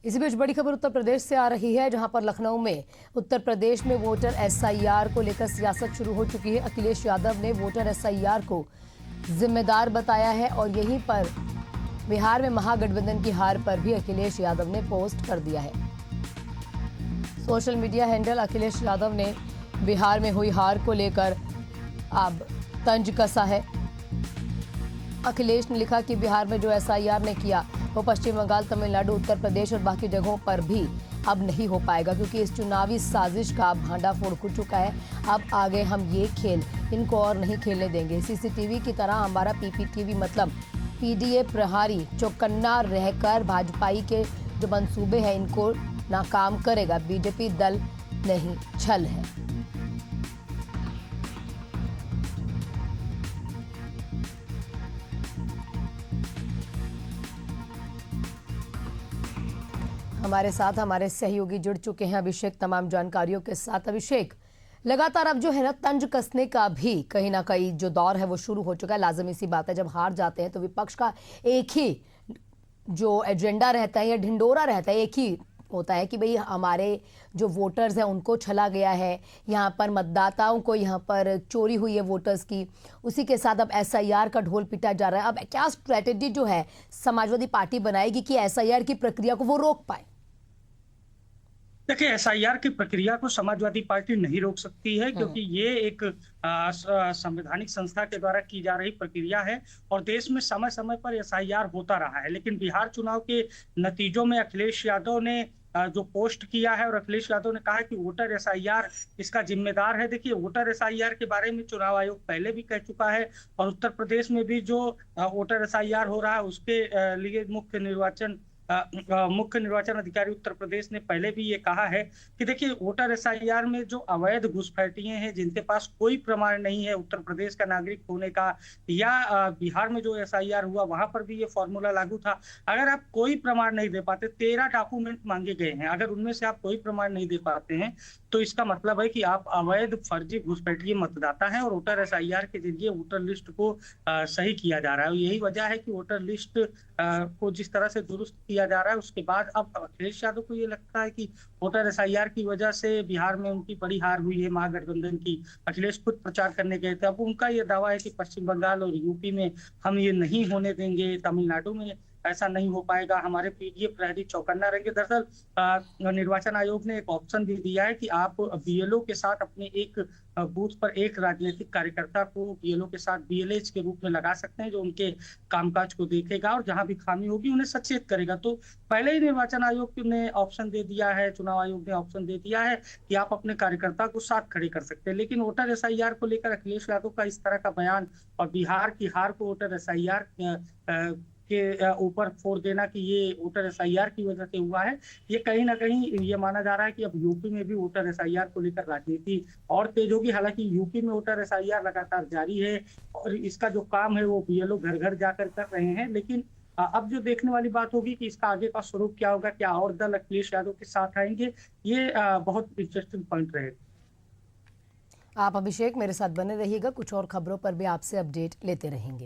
इसी बीच बड़ी खबर उत्तर प्रदेश से आ रही है, जहां पर लखनऊ में उत्तर प्रदेश में वोटर एसआईआर को लेकर सियासत शुरू हो चुकी है। अखिलेश यादव ने वोटर एसआईआर को जिम्मेदार बताया है और यहीं पर बिहार में महागठबंधन की हार पर भी अखिलेश यादव ने पोस्ट कर दिया है। Social media handle Akhilesh Yadav ने बिहार में हुई हार को लेकर अब तंज कसा है। अखिलेश ने लिखा कि बिहार में जो एसआईआर ने किया वो पश्चिम बंगाल, तमिलनाडु, उत्तर प्रदेश और बाकी जगहों पर भी अब नहीं हो पाएगा, क्योंकि इस चुनावी साजिश का भांडाफोड़ हो चुका है। अब आगे हम ये खेल इनको और नहीं खेलने देंगे। सीसीटीवी की तरह हमारा पीपीटीवी मतलब पीडीए प्रहारी चौकन्ना रहकर भाजपाई के जो मंसूबे हैं इनको नाकाम करेगा। बीजेपी दल नहीं, छल है। हमारे साथ हमारे सहयोगी जुड़ चुके हैं अभिषेक, तमाम जानकारियों के साथ। अभिषेक, लगातार अब जो है ना तंज कसने का भी कहीं ना कहीं जो दौर है वो शुरू हो चुका है। लाजमी सी बात है, जब हार जाते हैं तो विपक्ष का एक ही जो एजेंडा रहता है या ढिंडोरा रहता है, एक ही होता है कि भाई हमारे जो वोटर्स हैं उनको छला गया है, यहाँ पर मतदाताओं को यहाँ पर चोरी हुई है वोटर्स की। उसी के साथ अब एसआईआर का ढोल पिटा जा रहा है। अब क्या स्ट्रेटेजी जो है समाजवादी पार्टी बनाएगी कि एसआईआर की प्रक्रिया को वो रोक पाए? देखिए, एसआईआर की प्रक्रिया को समाजवादी पार्टी नहीं रोक सकती है, क्योंकि ये एक संवैधानिक संस्था के द्वारा की जा रही प्रक्रिया है और देश में समय समय पर एसआईआर होता रहा है। लेकिन बिहार चुनाव के नतीजों में अखिलेश यादव ने जो पोस्ट किया है और अखिलेश यादव ने कहा है कि वोटर एसआईआर इसका जिम्मेदार है। देखिए, वोटर एसआईआर के बारे में चुनाव आयोग पहले भी कह चुका है और उत्तर प्रदेश में भी जो वोटर एसआईआर हो रहा है उसके लिए मुख्य निर्वाचन अधिकारी उत्तर प्रदेश ने पहले भी ये कहा है कि देखिए, वोटर एसआईआर में जो अवैध घुसपैठिए हैं, जिनके पास कोई प्रमाण नहीं है उत्तर प्रदेश का नागरिक होने का, या बिहार में जो एसआईआर हुआ वहां पर भी ये फॉर्मूला लागू था। अगर आप कोई प्रमाण नहीं दे पाते, 13 डॉक्यूमेंट मांगे गए हैं, अगर उनमें से आप कोई प्रमाण नहीं दे पाते हैं तो इसका मतलब है कि आप अवैध फर्जी घुसपैठिए मतदाता हैं और वोटर एसआईआर के जरिए वोटर लिस्ट को सही किया जा रहा है। यही वजह है कि वोटर लिस्ट को जिस तरह से दुरुस्त किया जा रहा है, उसके बाद अब अखिलेश यादव को ये लगता है कि वोटर एसआईआर की वजह से बिहार में उनकी बड़ी हार हुई है महागठबंधन की। अखिलेश खुद प्रचार करने गए थे। अब उनका ये दावा है कि पश्चिम बंगाल और यूपी में हम ये नहीं होने देंगे, तमिलनाडु में ऐसा नहीं हो पाएगा, हमारे पीडीए प्रहरी चौकन्ना रहेंगे। दरअसल निर्वाचन आयोग ने एक ऑप्शन भी दिया है कि आप बीएलओ के साथ अपने एक बूथ पर एक राजनीतिक कार्यकर्ता को बीएलओ के साथ बीएलएच के रूप में लगा सकते हैं, जो उनके कामकाज को देखेगा और जहां भी खामी होगी उन्हें सचेत करेगा। तो पहले ही निर्वाचन आयोग ने ऑप्शन दे दिया है, चुनाव आयोग ने ऑप्शन दे दिया है कि आप अपने कार्यकर्ता को साथ खड़े कर सकते हैं। लेकिन वोटर एसआईआर को लेकर अखिलेश यादव का इस तरह का बयान और बिहार की हार को वोटर एसआईआर के ऊपर फोड़ देना कि ये वोटर एसआईआर की वजह से हुआ है, ये कहीं ना कहीं ये माना जा रहा है कि अब यूपी में भी वोटर एसआईआर को लेकर राजनीति और तेज होगी। हालांकि यूपी में वोटर एसआईआर लगातार जारी है और इसका जो काम है वो बीएलओ घर घर जाकर कर रहे हैं। लेकिन अब जो देखने वाली बात होगी कि इसका आगे का स्वरूप क्या होगा, क्या और दल अखिलेश यादव के साथ आएंगे, ये बहुत इंटरेस्टिंग पॉइंट रहेगा। आप अभिषेक मेरे साथ बने रहिएगा, कुछ और खबरों पर भी आपसे अपडेट लेते रहेंगे।